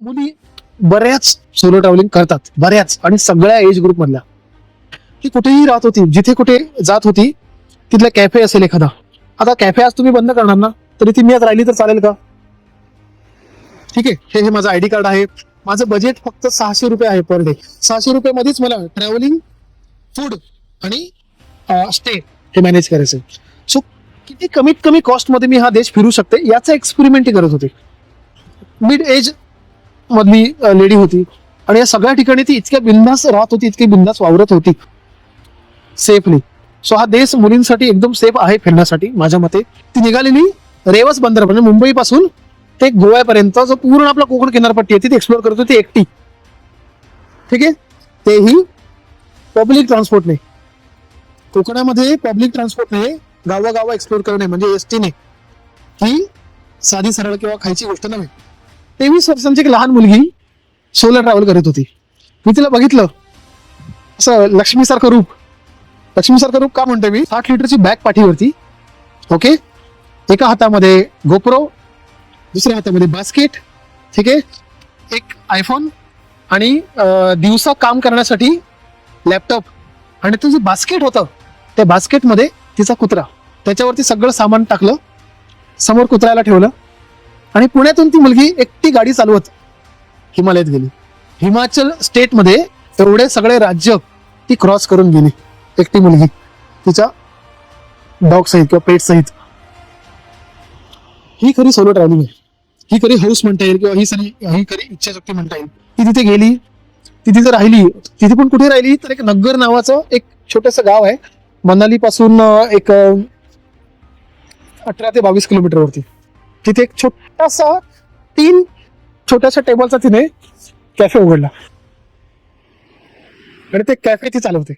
मुली बऱ्याच solo travelling करतात, बऱ्याच, आणि सगळ्या एज ग्रुप मधल्या. ती कुठेही राहत होती, जिथे कुठे जात होती तिथला कॅफे असेल एखादा. आता कॅफे आज तुम्ही बंद करणार ना, तरी ती मी आज राहिली तर चालेल का? ठीक आहे, हे माझं आयडी कार्ड आहे. माझं बजेट फक्त 600 रुपये आहे पर डे. 600 रुपये मध्येच मला ट्रॅव्हलिंग, फूड आणि स्टे हे मॅनेज करायचं. सो किती कमीत कमी कॉस्ट मध्ये मी हा देश फिरू शकते याचा एक्सपेरिमेंट करत होते. मिड एज मधली लेडी होती आणि या सगळ्या ठिकाणी ती इतक्या बिंदास राहत होती, इतकी बिंदास वावरत होती सेफली. सो हा देश मुलींसाठी एकदम सेफ आहे फिरण्यासाठी माझ्या मते. ती निघालेली रेवस बंदर म्हणजे मुंबई पासून ते गोव्यापर्यंत जो पूर्ण आपला कोकण किनारपट्टी आहे ती एक्सप्लोर करत होती एकटी. ठीक आहे, तेही पब्लिक ट्रान्सपोर्टने. कोकणामध्ये पब्लिक ट्रान्सपोर्टने गावागावा एक्सप्लोर करणे म्हणजे एसटीने ही साधी सरळ किंवा खायची गोष्ट नव्हे. 23 वर्षांची एक लहान मुलगी सोलो ट्रॅव्हल करत होती. मी तिला बघितलं, असं लक्ष्मीसारखं रूप. लक्ष्मीसारखं रूप का म्हणतोय मी? 60 लिटरची बॅग पाठीवरती, ओके, एका हातामध्ये गोप्रो, दुसऱ्या हातामध्ये बास्केट, ठीक आहे, एक आयफोन आणि दिवसा काम करण्यासाठी लॅपटॉप. आणि ते जे बास्केट होतं त्या बास्केटमध्ये तिचा कुत्रा, त्याच्यावरती सगळं सामान टाकलं, समोर कुत्र्याला ठेवलं आणि पुण्यातून ती मुलगी एकटी गाडी चालवत हिमालयात गेली. हिमाचल स्टेटमध्ये एवढे सगळे राज्य ती क्रॉस करून गेली एकटी मुलगी तिच्या डॉग सहित किंवा पेट सहित. ही खरी सोलो ट्रॅव्हलिंग आहे, ही खरी हाऊस म्हणता येईल किंवा ही खरी इच्छाशक्ती म्हणता येईल. ती तिथे गेली, ती तिथे राहिली. तिथे पण कुठे राहिली तर एक नग्गर नावाचं एक छोटंसं गाव आहे मनाली पासून एक 18 ते 22 किलोमीटरवरती. तिथे एक छोटासा 3 छोट्याशा टेबलचा तिने कॅफे उघडला आणि ते कॅफे ती चालवते.